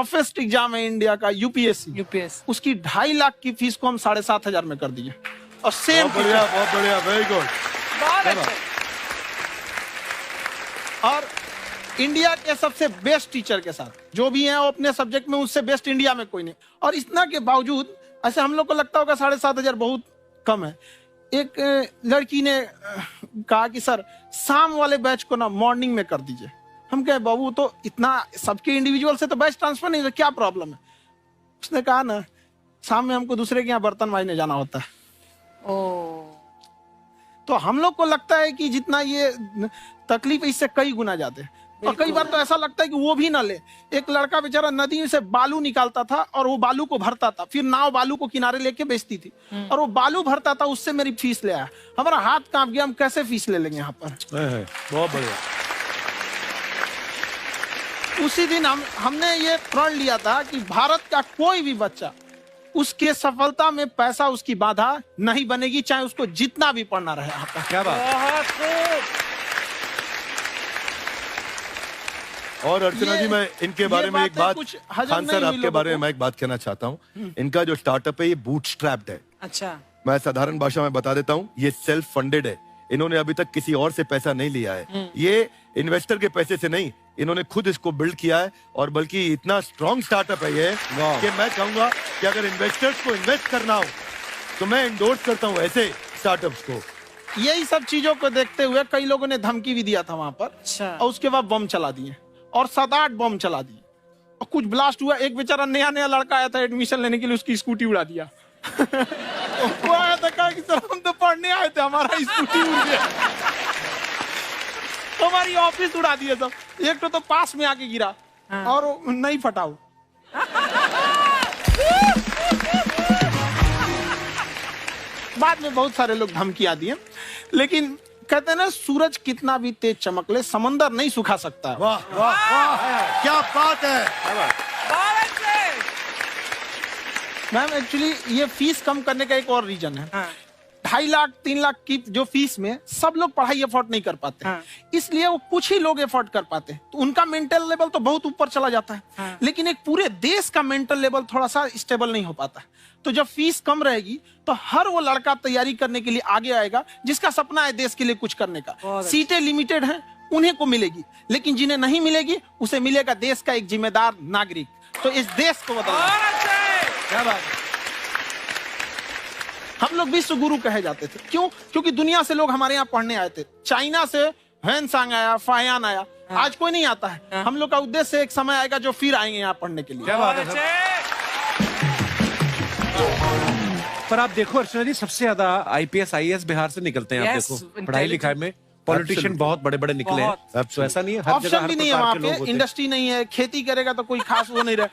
Toughest exam है India का, UPSC, उसकी 2.5 लाख की फीस को हम 7,500 में कर दिए। और सेम बहुत बढ़िया, वेरी गुड। और इंडिया के सबसे बेस्ट टीचर के साथ जो भी हैं वो अपने सब्जेक्ट में उससे बेस्ट इंडिया में कोई नहीं। और इतना के बावजूद ऐसे हम लोग को लगता होगा 7,500 बहुत कम है। एक लड़की ने कहा कि सर शाम वाले बैच को ना मॉर्निंग में कर दीजिए। हम कहे बाबू तो इतना सबके इंडिविजुअल से तो बैच ट्रांसफर नहीं, तो क्या प्रॉब्लम है? उसने कहा ना शाम में हमको दूसरे के यहाँ बर्तन मांजने जाना होता है। तो हम लोग को लगता है कि जितना ये तकलीफ इससे कई गुना ज्यादा है। और कई बार तो ऐसा लगता है कि वो भी ना ले। एक लड़का बेचारा नदी से बालू निकालता था और वो बालू को भरता था, फिर नाव बालू को किनारे लेके बेचती थी और वो बालू भरता था, उससे मेरी फीस ले आया। हमारा हाथ कांप गया, हम कैसे फीस ले लेंगे यहाँ पर। बहुत बढ़िया। उसी दिन हमने ये प्रण लिया था कि भारत का कोई भी बच्चा उसके सफलता में पैसा उसकी बाधा नहीं बनेगी, चाहे उसको जितना भी पढ़ना रहे यहाँ पर। क्या बात। और अर्चना जी, मैं इनके बारे में एक बात, खान सर आपके बारे में मैं एक बात कहना चाहता हूँ। इनका जो स्टार्टअप है ये बूटस्ट्रैप्ड है। अच्छा। मैं साधारण भाषा में बता देता हूँ, ये सेल्फ फंडेड है। इन्होंने अभी तक किसी और से पैसा नहीं लिया है। ये इन्वेस्टर के पैसे से नहीं, इन्होंने खुद इसको बिल्ड किया है। और बल्कि इतना स्ट्रॉन्ग स्टार्टअप है ये कि मैं कहूंगा कि अगर इन्वेस्टर्स को इन्वेस्ट करना हो तो मैं इंडोर्स करता हूँ ऐसे स्टार्टअप्स को। यही सब चीजों को देखते हुए कई लोगों ने धमकी भी दिया था वहां पर। अच्छा। और उसके बाद बम चला दिए और 7-8 बम चला दिए और कुछ ब्लास्ट हुआ। एक बेचारा नया लड़का आया था एडमिशन लेने के लिए, उसकी स्कूटी उड़ा दिया। वो आया था, कहा कि सर हम तो पढ़ने आए थे, हमारा स्कूटी उड़ गया। हमारी ऑफिस उड़ा दिए सब। एक तो पास में आके गिरा और नहीं फटा वो। बाद में बहुत सारे लोग धमकियां दिए, लेकिन कहते हैं ना सूरज कितना भी तेज चमक ले समंदर नहीं सुखा सकता। वाह वाह वाह, क्या बात है। मैम एक्चुअली ये फीस कम करने का एक और रीजन है। 2.5 लाख 3 लाख की जो फीस में सब लोग पढ़ाई अफोर्ड नहीं कर पाते। इसलिए वो कुछ ही लोग अफोर्ड कर पाते हैं, तो उनका मेंटल लेवल तो बहुत ऊपर चला जाता है। लेकिन एक पूरे देश का मेंटल लेवल थोड़ा सा स्टेबल नहीं हो पाता। तो जब फीस कम रहेगी तो हर वो लड़का तैयारी करने के लिए आगे आएगा जिसका सपना है देश के लिए कुछ करने का। सीटें लिमिटेड हैं, उन्हें को मिलेगी, लेकिन जिन्हें नहीं मिलेगी उसे मिलेगा देश का एक जिम्मेदार नागरिक। तो इस देश को बदलना। क्या बात। हम लोग विश्व गुरु कहे जाते थे, क्यों? क्योंकि दुनिया से लोग हमारे यहाँ पढ़ने आए थे। चाइना से ह्वेनसांग आया, फायान आया, आज कोई नहीं आता है। हम लोग का उद्देश्य एक समय आएगा जो फिर आएंगे यहाँ पढ़ने के लिए। क्या बात है। पर आप देखो अर्चना जी, सबसे ज्यादा आईपीएस आईएएस बिहार से निकलते हैं। आप देखो पढ़ाई लिखाई में पॉलिटिशियन बहुत बड़े बड़े निकले हैं। तो ऐसा नहीं है, हर जगह ऑप्शन भी नहीं है वहाँ पे, इंडस्ट्री नहीं है, खेती करेगा तो कोई खास वो नहीं रहे।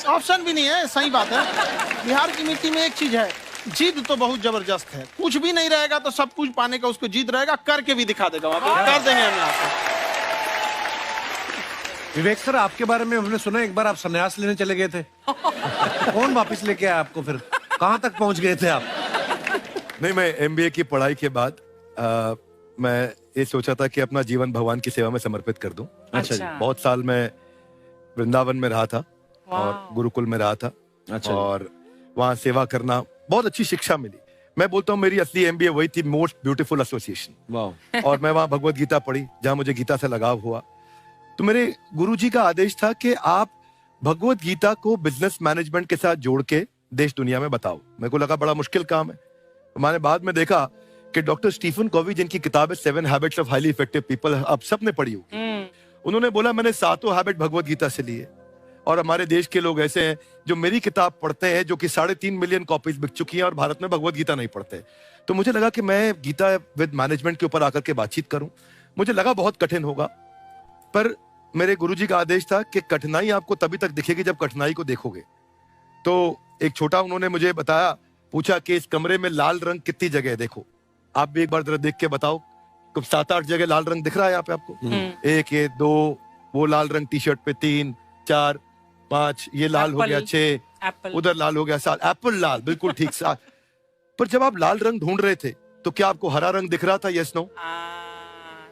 ऑप्शन भी नहीं है, सही बात है। बिहार की मिट्टी में एक चीज है, जिद तो बहुत जबरदस्त है। कुछ भी नहीं रहेगा तो सब कुछ पाने का उसको जिद रहेगा, करके भी दिखा देगा। कर देंगे हम आपको। विवेक सर, आपके बारे में हमने सुना एक बार आप संन्यास लेने चले गए थे। कौन वापस लेके आया आपको? फिर कहाँ तक पहुंच गए थे आप? नहीं, मैं एमबीए की पढ़ाई के बाद मैं ये सोचा था कि अपना जीवन भगवान की सेवा में समर्पित कर दूं। अच्छा जी। बहुत साल मैं वृंदावन में रहा था और गुरुकुल में रहा था। अच्छा। और वहाँ सेवा करना, बहुत अच्छी शिक्षा मिली। मैं बोलता हूँ मेरी असली एमबीए वही थी, मोस्ट ब्यूटीफुल एसोसिएशन। और मैं वहाँ भगवत गीता पढ़ी, जहाँ मुझे गीता से लगाव हुआ। तो मेरे गुरुजी का आदेश था कि आप भगवत गीता को बिजनेस मैनेजमेंट के साथ जोड़ के देश दुनिया में बताओ। मेरे को लगा बड़ा मुश्किल काम है। मैंने बाद में देखा कि डॉक्टर स्टीफन कॉवी, जिनकी किताब है 7 habits of highly effective people, आप सबने पढ़ी होगी। उन्होंने बोला मैंने 7 हैबिट भगवत गीता से लिए। और हमारे देश के लोग ऐसे हैं जो मेरी किताब पढ़ते हैं, जो कि 3.5 मिलियन कॉपीज बिक चुकी हैं, और भारत में भगवत गीता नहीं पढ़ते। तो मुझे लगा कि मैं गीता विद मैनेजमेंट के ऊपर आकर के बातचीत करूं। मुझे लगा बहुत कठिन होगा, पर मेरे गुरुजी का आदेश था कि कठिनाई आपको तभी तक दिखेगी जब कठिनाई को देखोगे। तो एक छोटा उन्होंने मुझे बताया, पूछा कि इस कमरे में लाल रंग कितनी जगह है, देखो आप भी एक बार जरा देख के बताओ। तो 7-8 जगह लाल रंग दिख रहा है यहाँ पे आपको। 1 ये 2, वो लाल रंग टी शर्ट पे 3 4 5, ये लाल हो गया 6, उधर लाल हो गया 7, एप्पल लाल, बिल्कुल ठीक 7। पर जब आप लाल रंग ढूंढ रहे थे तो क्या आपको हरा रंग दिख रहा था? Yes no?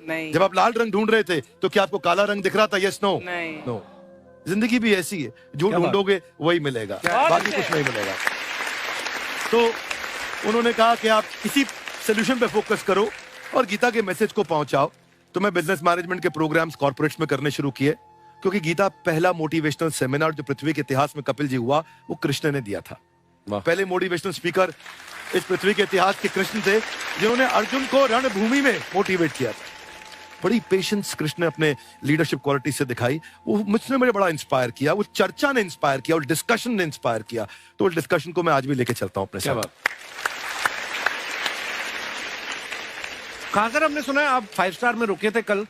नहीं। जब आप लाल रंग ढूंढ रहे थे तो क्या आपको काला रंग दिख रहा था? Yes no? नहीं। नो। जिंदगी भी ऐसी है, जो ढूंढोगे वही मिलेगा, बाकी कुछ नहीं मिलेगा। तो उन्होंने कहा कि आप इसी सोल्यूशन पे फोकस करो और गीता के मैसेज को पहुंचाओ। तो मैं बिजनेस मैनेजमेंट के प्रोग्राम्स कॉर्पोरेट्स में करने शुरू किए, क्योंकि गीता पहला मोटिवेशनल सेमिनार जो पृथ्वी के इतिहास में कपिल जी हुआ, वो कृष्ण ने दिया था। पहले मोटिवेशनल स्पीकर इस पृथ्वी के इतिहास के कृष्ण थे, जिन्होंने अर्जुन को रणभूमि में मोटिवेट किया था। बड़ी पेशेंस कृष्ण ने अपने लीडरशिप क्वालिटी से दिखाई, वो मुझसे मुझे बड़ा इंस्पायर किया, वो चर्चा ने इंस्पायर किया और डिस्कशन ने इंस्पायर किया। तो उस डिस्कशन को मैं आज भी लेके चलता हूं अपने साथ। खाकर हमने सुना है आप 5 स्टार में रुके थे कल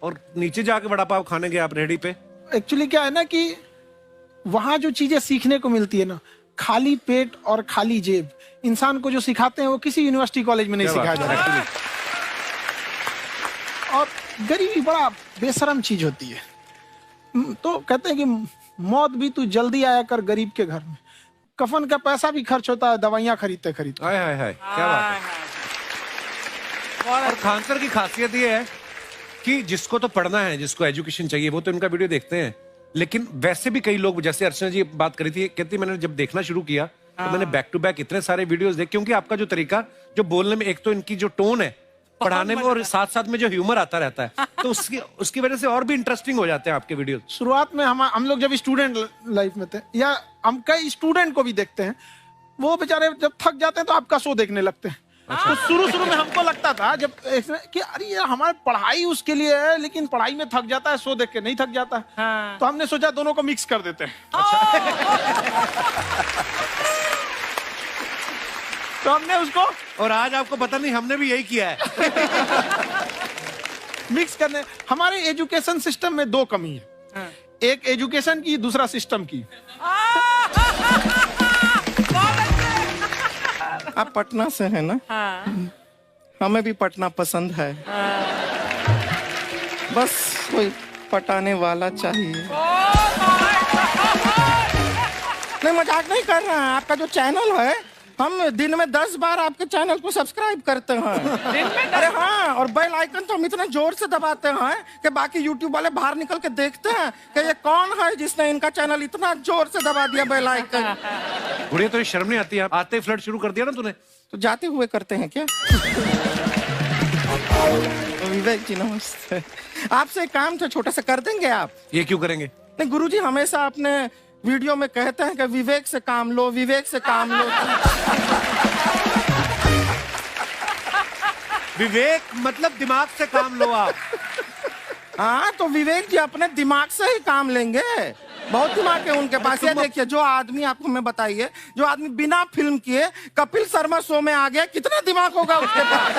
और नीचे जाके वड़ा पाव खाने गए आप रेहड़ी पे। एक्चुअली क्या है ना कि वहां जो चीजें सीखने को मिलती है ना, खाली पेट और खाली जेब इंसान को जो सिखाते हैं वो किसी यूनिवर्सिटी कॉलेज में नहीं सिखाया जाता। और गरीबी बड़ा बेशरम चीज होती है। तो कहते हैं कि मौत भी तू जल्दी आया कर गरीब के घर में। कफन का पैसा भी खर्च होता है दवाइयां खरीदते खरीदते। हाय हाय हाय, क्या बात है। और खान सर की खासियत ये है कि जिसको तो पढ़ना है, जिसको एजुकेशन चाहिए, वो तो इनका वीडियो देखते हैं। लेकिन वैसे भी कई लोग, जैसे अर्चना जी बात करी थी, कहती मैंने जब देखना शुरू किया तो मैंने बैक टू बैक इतने सारे वीडियोस देखे, क्योंकि आपका जो तरीका जो बोलने में, एक तो इनकी जो टोन है पढ़ाने में, और साथ साथ में जो ह्यूमर आता रहता है, तो उसकी वजह से और भी इंटरेस्टिंग हो जाते हैं आपके वीडियो। शुरुआत में हम लोग जब स्टूडेंट लाइफ में थे, या हम कई स्टूडेंट को भी देखते हैं, वो बेचारे जब थक जाते हैं तो आपका शो देखने लगते हैं। तो शुरू में हमको लगता था जब कि अरे ये हमारी पढ़ाई उसके लिए है, लेकिन पढ़ाई में थक जाता है, शो देख के नहीं थक जाता। तो हमने सोचा दोनों को मिक्स कर देते हैं। तो हमने उसको, और आज आपको पता नहीं हमने भी यही किया है। मिक्स करने। हमारे एजुकेशन सिस्टम में 2 कमी है, एक एजुकेशन की, दूसरा सिस्टम की। आप पटना से हैं ना? हाँ। हमें भी पटना पसंद है। बस कोई पटाने वाला चाहिए। नहीं, मजाक नहीं कर रहे हैं। आपका जो चैनल है, हम दिन में 10 बार आपके चैनल को सब्सक्राइब करते हैं। अरे हाँ, और बेल आइकन तो हम इतना जोर से दबाते हैं कि बाकी यूट्यूब वाले बाहर निकल के देखते हैं कि ये कौन है जिसने इनका चैनल इतना जोर से दबा दिया बेल आइकन। बुढ़िया, तो ये शर्म नहीं आती है? आते ही फ्लर्ट शुरू कर दिया ना तूने। तो जाते हुए करते हैं क्या? विवेक जी नमस्ते। आपसे एक काम था छोटा सा, कर देंगे आप? ये क्यों करेंगे? नहीं, गुरुजी हमेशा अपने वीडियो में कहते हैं कि विवेक से काम लो, विवेक से काम लो। विवेक मतलब दिमाग से काम लो आप। हाँ, तो विवेक जी अपने दिमाग से ही काम लेंगे। बहुत दिमाग है उनके पास। ये देखिए, जो आदमी, आपको मैं बताइए, जो आदमी बिना फिल्म किए कपिल शर्मा शो में आ गया, कितना दिमाग होगा उसके पास।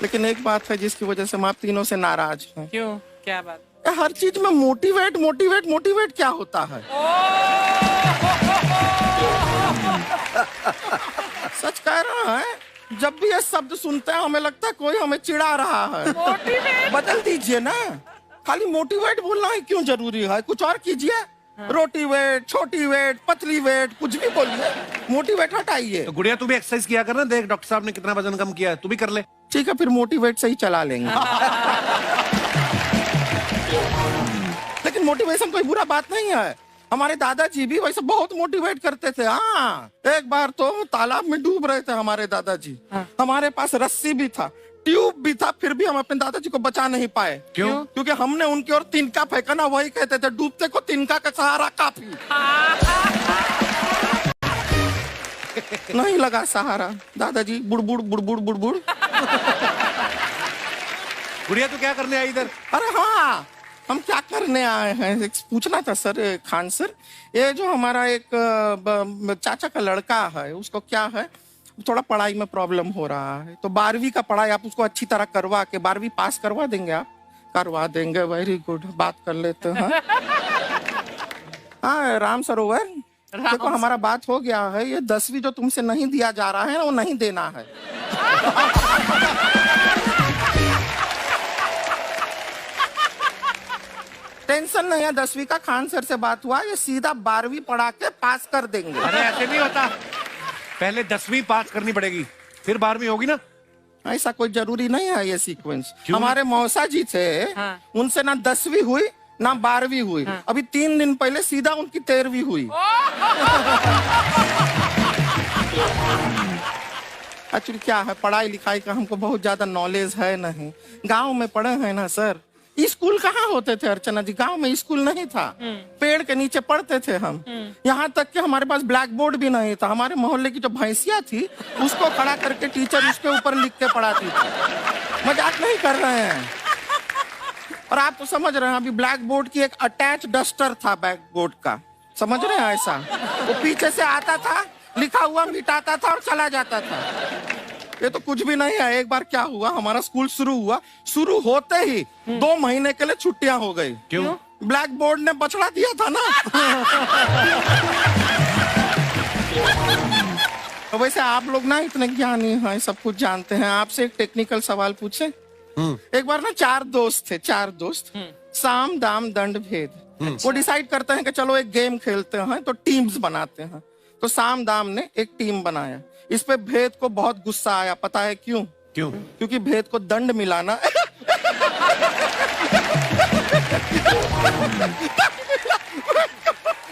लेकिन एक बात है जिसकी वजह से हम आप तीनों से नाराज हैं। क्यों? क्या बात? हर चीज में मोटिवेट मोटिवेट मोटिवेट क्या होता है? सच कह रहा है, जब भी ये शब्द सुनते हैं हमें लगता है कोई हमें चिढ़ा रहा है। बदल दीजिए ना, खाली मोटिवेट बोलना ही क्यों जरूरी है? कुछ और कीजिए। रोटी वेट, छोटी वेट, पतली वेट, कुछ भी बोलिए, मोटिवेट हटाइए। तो गुड़िया, तू भी एक्सरसाइज किया करना। देख डॉक्टर साहब ने कितना वजन कम किया है, तू भी कर ले। ठीक है, फिर मोटिवेट से ही चला लेंगे। लेकिन मोटिवेशन कोई बुरा बात नहीं है। हमारे दादाजी भी वैसे बहुत मोटिवेट करते थे। हाँ, एक बार तो तालाब में डूब रहे थे हमारे दादाजी। हमारे पास रस्सी भी था, ट्यूब भी था, फिर भी हम अपने दादाजी को बचा नहीं पाए। क्यों? क्योंकि हमने उनकी ओर तिनका फेंका ना, वही कहते थे डूबते को तिनका का सहारा काफी। नहीं लगा सहारा, दादाजी बुड़बुड़ बुड़बुड़ बुड़बुड़। गुड़िया, तू क्या करने आई इधर? अरे हाँ, हम क्या करने आए हैं पूछना था सर। खान सर, ये जो हमारा एक चाचा का लड़का है, उसको क्या है, थोड़ा पढ़ाई में प्रॉब्लम हो रहा है। तो 12वीं का पढ़ाई आप उसको अच्छी तरह करवा के 12वीं पास करवा देंगे आप? करवा देंगे, वेरी गुड, बात कर लेते हैं। हाँ राम सरोवर, देखो हमारा बात हो गया है। ये 10वीं जो तुमसे नहीं दिया जा रहा है वो नहीं देना है। टेंशन नहीं है, 10वीं का खान सर से बात हुआ, ये सीधा 12वीं पढ़ा के पास कर देंगे। अरे ऐसे नहीं होता, पहले 10वीं पास करनी पड़ेगी, फिर 12वीं होगी ना। ऐसा कोई जरूरी नहीं है ये सीक्वेंस। हमारे मौसा जी थे, उनसे ना 10वीं हुई ना 12वीं हुई, अभी 3 दिन पहले सीधा उनकी 13वीं हुई। एक्चुअली क्या है, पढ़ाई लिखाई का हमको बहुत ज्यादा नॉलेज है नहीं। गांव में पढ़े हैं ना सर। स्कूल कहाँ होते थे अर्चना जी, गांव में स्कूल नहीं था, पेड़ के नीचे पढ़ते थे हम। यहाँ तक कि हमारे पास ब्लैक बोर्ड भी नहीं था। हमारे मोहल्ले की जो भैंसिया थी उसको खड़ा करके टीचर उसके ऊपर लिख के पढ़ाती थी। मजाक नहीं कर रहे हैं। और आप तो समझ रहे हैं, अभी ब्लैक बोर्ड की एक अटैच डस्टर था बैक बोर्ड का, समझ रहे हैं ऐसा, वो पीछे से आता था, लिखा हुआ मिटाता था और चला जाता था। ये तो कुछ भी नहीं है। एक बार क्या हुआ, हमारा स्कूल शुरू हुआ, शुरू होते ही 2 महीने के लिए छुट्टियां हो गई। क्यों? ब्लैक बोर्ड ने बछड़ा दिया था ना। तो वैसे आप लोग ना इतने ज्ञानी हैं, सब कुछ जानते हैं। आपसे एक टेक्निकल सवाल पूछे। एक बार ना 4 दोस्त थे, 4 दोस्त, साम दाम दंड भेद। वो डिसाइड करते हैं कि चलो एक गेम खेलते हैं, तो टीम्स बनाते हैं। तो साम दाम ने एक टीम बनाया। इस पे भेद को बहुत गुस्सा आया। पता है क्यों? क्यों? क्योंकि भेद को दंड मिलाना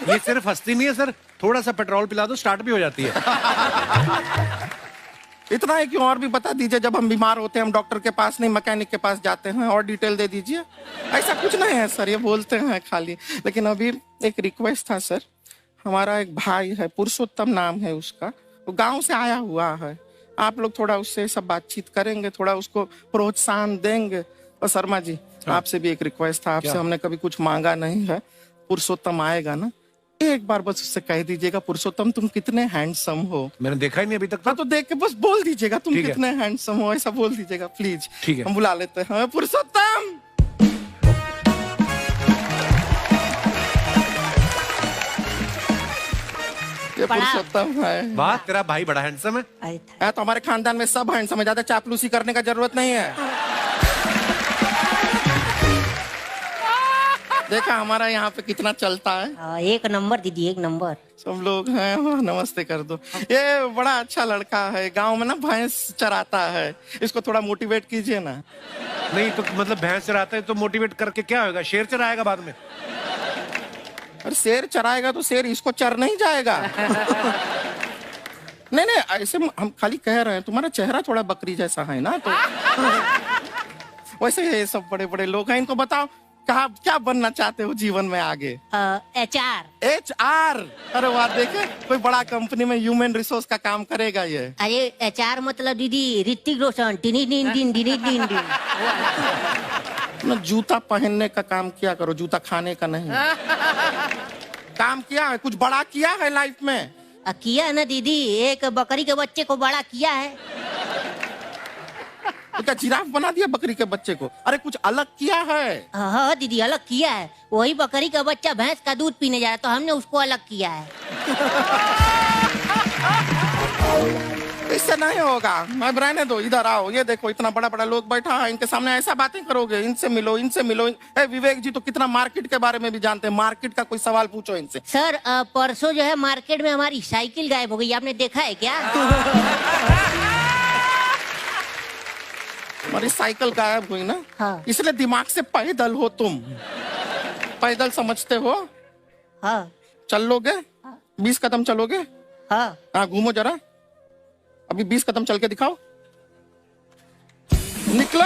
ये सिर्फ हंसती नहीं है सर, थोड़ा सा पेट्रोल पिला दो स्टार्ट भी हो जाती है। इतना है, क्यों और भी बता दीजिए। जब हम बीमार होते हैं हम डॉक्टर के पास नहीं मैकेनिक के पास जाते हैं, और डिटेल दे दीजिए। ऐसा कुछ नहीं है सर, ये बोलते हैं खाली। लेकिन अभी एक रिक्वेस्ट था सर, हमारा एक भाई है, पुरुषोत्तम नाम है उसका, वो गांव से आया हुआ है। आप लोग थोड़ा उससे सब बातचीत करेंगे, थोड़ा उसको प्रोत्साहन देंगे। और शर्मा जी, आपसे भी एक रिक्वेस्ट था, आपसे हमने कभी कुछ मांगा नहीं है। पुरुषोत्तम आएगा ना, एक बार बस उससे कह दीजिएगा, पुरुषोत्तम तुम कितने हैंडसम हो। मैंने देखा ही नहीं अभी तक। हाँ तो देख के बस बोल दीजिएगा तुम ठीक है। कितने हैंडसम हो, ऐसा बोल दीजिएगा प्लीज। ठीक है। हम बुला लेते हैं पुरुषोत्तम। ये पुरुषोत्तम है। वाह, तेरा भाई बड़ा हैंडसम है। है तो हमारे खानदान में सब हैंडसम है, ज्यादा चापलूसी करने का जरूरत नहीं है। देखा हमारा यहाँ पे कितना चलता है। एक नंबर दीदी, एक नंबर। सब लोग हैं, नमस्ते कर दो। ये बड़ा अच्छा लड़का है, गांव में ना भैंस चराता है, इसको थोड़ा मोटिवेट कीजिए ना। नहीं तो मतलब भैंस चराता है तो मोटिवेट करके क्या होगा, शेर चराएगा बाद में। अरे शेर चराएगा तो शेर इसको चर नहीं जाएगा। नहीं नहीं, ऐसे हम खाली कह रहे हैं, तुम्हारा चेहरा थोड़ा बकरी जैसा है ना, तो वैसे ये सब बड़े बड़े लोग हैं। इनको बताओ कहा क्या बनना चाहते हो जीवन में आगे? HR। HR? अरे वाह, देखे कोई बड़ा कंपनी में ह्यूमन रिसोर्स का काम करेगा ये। अरे HR मतलब दीदी ऋतिक रोशन। टिनी टिन टिन टिनी टिन टिन। ना जूता पहनने का काम किया करो, जूता खाने का नहीं। काम किया है, कुछ बड़ा किया है लाइफ में? किया है ना दीदी, एक बकरी के बच्चे को बड़ा किया है। तो क्या जिराफ बना दिया बकरी के बच्चे को? अरे कुछ अलग किया है। हाँ दीदी, अलग किया है। वही बकरी का बच्चा भैंस का दूध पीने जा रहा है, तो हमने उसको अलग किया है। इससे नहीं होगा, मैं रहने दो, इधर आओ। ये देखो इतना बड़ा बड़ा लोग बैठा है, इनके सामने ऐसा बातें करोगे? इनसे मिलो, इनसे मिलो। विवेक जी तो कितना मार्केट के बारे में भी जानते हैं, मार्केट का कोई सवाल पूछो इनसे। सर परसों जो है मार्केट में हमारी साइकिल गायब हो गई, आपने देखा है क्या? हमारी साइकिल गायब हुई ना, हाँ। इसलिए दिमाग से पैदल हो तुम। पैदल समझते हो? हाँ। चल लोगे? 20 कदम चलोगे? हाँ। घूमो जरा, अभी 20 कदम चल के दिखाओ। निकलो।